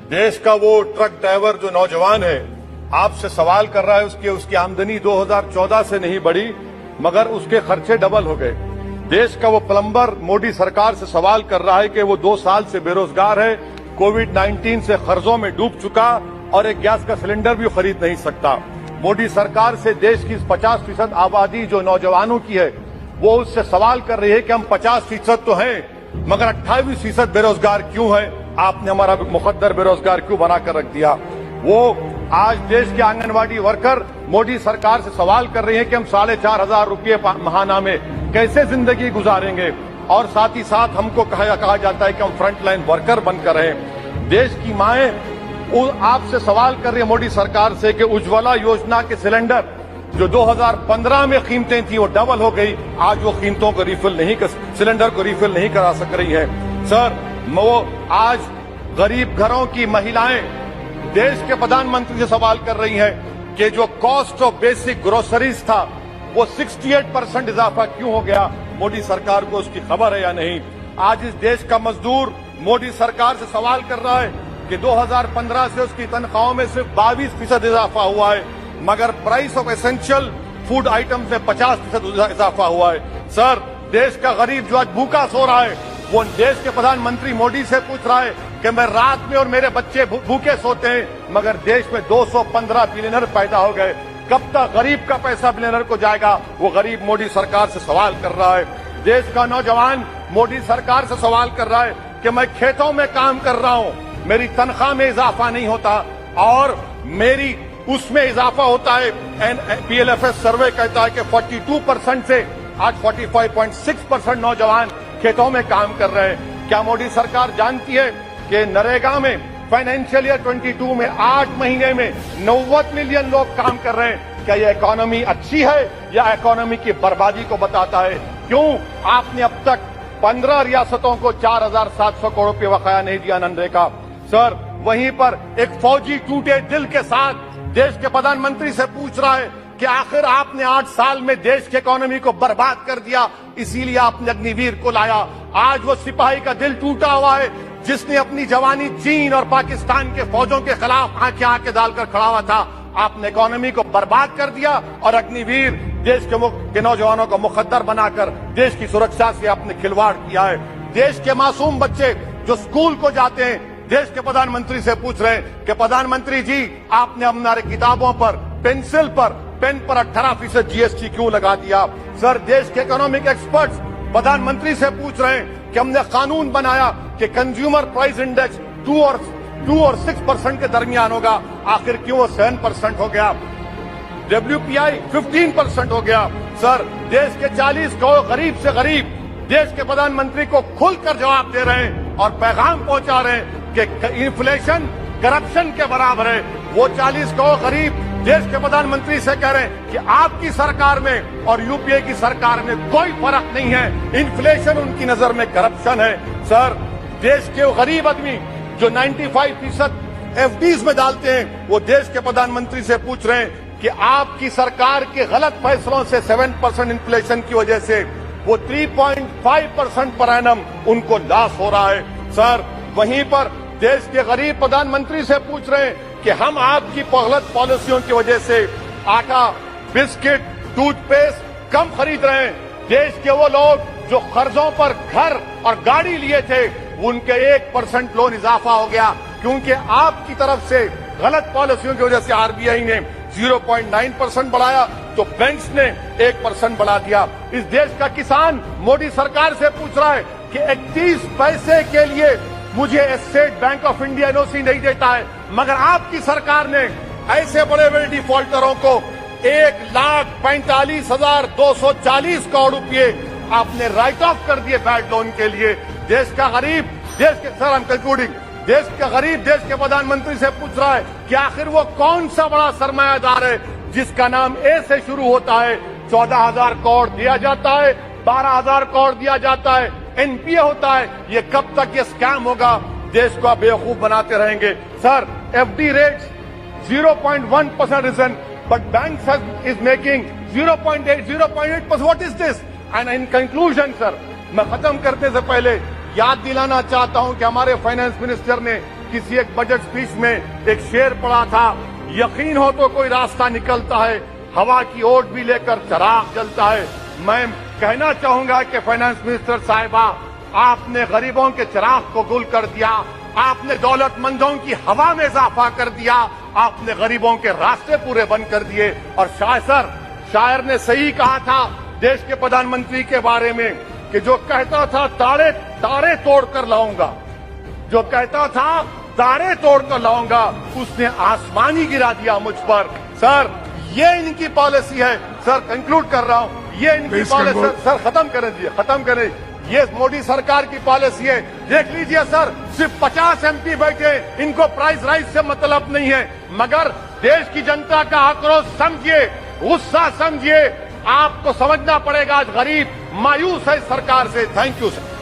देश का वो ट्रक ड्राइवर जो नौजवान है आपसे सवाल कर रहा है, उसकी आमदनी 2014 से नहीं बढ़ी मगर उसके खर्चे डबल हो गए। देश का वो प्लम्बर मोदी सरकार से सवाल कर रहा है कि वो 2 साल से बेरोजगार है, कोविड-19 से कर्जों में डूब चुका और एक गैस का सिलेंडर भी खरीद नहीं सकता। मोदी सरकार से देश की 50% आबादी जो नौजवानों की है वो उससे सवाल कर रही है कि हम 50% तो हैं मगर 28% बेरोजगार क्यों है? आपने हमारा मुकद्दर बेरोजगार क्यों बनाकर रख दिया? वो आज देश के आंगनवाड़ी वर्कर मोदी सरकार से सवाल कर रहे हैं कि हम 4,500 रुपये महाना में कैसे जिंदगी गुजारेंगे और साथ ही साथ हमको कहा जाता है कि हम फ्रंटलाइन वर्कर बनकर रहें। देश की माएं आपसे सवाल कर रही है मोदी सरकार से कि उज्ज्वला योजना के सिलेंडर जो 2015 में कीमतें थी वो डबल हो गई, आज वो कीमतों को सिलेंडर को रिफिल नहीं करा सक रही है। सर, वो आज गरीब घरों की महिलाएं देश के प्रधानमंत्री से सवाल कर रही हैं कि जो कॉस्ट ऑफ बेसिक ग्रोसरीज था वो 68% इजाफा क्यों हो गया? मोदी सरकार को उसकी खबर है या नहीं? आज इस देश का मजदूर मोदी सरकार से सवाल कर रहा है कि 2015 से उसकी तनख्वाहों में सिर्फ 22% इजाफा हुआ है मगर price of essential food items में 50% इजाफा हुआ है। सर, देश का गरीब जो आज भूखा सो रहा है वो देश के प्रधानमंत्री मोदी से पूछ रहा है कि मैं रात में और मेरे बच्चे भूखे सोते हैं मगर देश में 215 बिलियनर पैदा हो गए। कब तक गरीब का पैसा बिलियनर को जाएगा? वो गरीब मोदी सरकार से सवाल कर रहा है। देश का नौजवान मोदी सरकार से सवाल कर रहा है कि मैं खेतों में काम कर रहा हूं, मेरी तनख्वाह में इजाफा नहीं होता और मेरी उसमें इजाफा होता है। PLFS सर्वे कहता है कि 42% से आज 45.6% नौजवान खेतों में काम कर रहे हैं। क्या मोदी सरकार जानती है कि नरेगा में फाइनेंशियल ईयर 22 में 8 महीने में 90 मिलियन लोग काम कर रहे हैं? क्या ये इकोनॉमी अच्छी है या इकोनॉमी की बर्बादी को बताता है? क्यों आपने अब तक 15 रियासतों को 4,700 करोड़ रुपये बकाया नहीं दिया मनरेगा? सर, वहीं पर एक फौजी टूटे दिल के साथ देश के प्रधानमंत्री से पूछ रहा है कि आखिर आपने 8 साल में देश की इकोनॉमी को बर्बाद कर दिया, इसीलिए आपने अग्निवीर को लाया। आज वो सिपाही का दिल टूटा हुआ है जिसने अपनी जवानी चीन और पाकिस्तान के फौजों के खिलाफ आंखें डालकर खड़ा हुआ था। आपने इकोनॉमी को बर्बाद कर दिया और अग्निवीर देश के नौजवानों को मुकद्दर बनाकर देश की सुरक्षा से आपने खिलवाड़ किया है। देश के मासूम बच्चे जो स्कूल को जाते हैं देश के प्रधानमंत्री से पूछ रहे हैं कि प्रधानमंत्री जी, आपने हमारे किताबों पर, पेंसिल पर, पेन पर 18% GST क्यों लगा दिया? सर, देश के इकोनॉमिक एक्सपर्ट्स प्रधानमंत्री से पूछ रहे हैं कि हमने कानून बनाया कि कंज्यूमर प्राइस इंडेक्स 2 और 6% के दरमियान होगा, आखिर क्यों वो 7% हो गया? WPI 15% हो गया। सर, देश के 40 करोड़ गरीब से गरीब देश के प्रधानमंत्री को खुलकर जवाब दे रहे हैं और पैगाम पहुंचा रहे हैं कि इन्फ्लेशन करप्शन के बराबर है। वो 40 करोड़ गरीब देश के प्रधानमंत्री से कह रहे हैं कि आपकी सरकार में और यूपीए की सरकार में कोई फर्क नहीं है, इन्फ्लेशन उनकी नजर में करप्शन है। सर, देश के गरीब आदमी जो 95% FDs में डालते हैं वो देश के प्रधानमंत्री से पूछ रहे हैं कि आपकी सरकार के गलत फैसलों से 7% इन्फ्लेशन की वजह से वो 3.5% पर एनम उनको लॉस हो रहा है। सर, वहीं पर देश के गरीब प्रधानमंत्री से पूछ रहे हैं कि हम आपकी गलत पॉलिसियों की वजह से आटा, बिस्किट, टूथपेस्ट कम खरीद रहे हैं। देश के वो लोग जो कर्जों पर घर और गाड़ी लिए थे उनके 1% लोन इजाफा हो गया क्योंकि आपकी तरफ से गलत पॉलिसियों की वजह से RBI ने 0.9% बढ़ाया तो बैंक्स ने 1% बढ़ा दिया। इस देश का किसान मोदी सरकार से पूछ रहा है कि 31 पैसे के लिए मुझे state bank of India NOC नहीं देता है मगर आपकी सरकार ने ऐसे बड़े बड़े डिफॉल्टरों को 1,45,240 करोड़ रुपए आपने राइट ऑफ कर दिए बैड लोन के लिए। देश का गरीब देश के प्रधानमंत्री से पूछ रहा है कि आखिर वो कौन सा बड़ा सरमायादार है जिसका नाम A से शुरू होता है? 14,000 करोड़ दिया जाता है, 12,000 करोड़ दिया जाता है, NPA होता है। ये कब तक ये स्कैम होगा? देश को आप बेवकूफ बनाते रहेंगे। Sir, FD rates 0.1% reason but bank is making 0.8%. What is this? And in conclusion sir, मैं खत्म करने से पहले याद दिलाना चाहता हूं कि हमारे फाइनेंस मिनिस्टर ने किसी एक बजट स्पीच में एक शेर पढ़ा था, यकीन हो तो कोई रास्ता निकलता है, हवा की ओट भी लेकर चिराग जलता है। मैं कहना चाहूंगा कि फाइनेंस मिनिस्टर साहिबा, आपने गरीबों के चिराग को गुल कर दिया, आपने दौलतमंदों की हवा में इजाफा कर दिया, आपने गरीबों के रास्ते पूरे बंद कर दिए। और शायर ने सही कहा था देश के प्रधानमंत्री के बारे में कि जो कहता था तारे तोड़कर लाऊंगा, जो कहता था तारे तोड़कर लाऊंगा, उसने आसमान ही गिरा दिया मुझ पर। सर, ये इनकी पॉलिसी है। सर, कंक्लूड कर रहा हूं, ये इनकी पॉलिसी। सर, खत्म करें। ये मोदी सरकार की पॉलिसी है। देख लीजिए सर, सिर्फ 50 एमपी बैठे, इनको प्राइस राइज से मतलब नहीं है, मगर देश की जनता का आक्रोश समझिए, गुस्सा समझिए। आपको समझना पड़ेगा, आज गरीब मायूस है सरकार से। Thank you sir.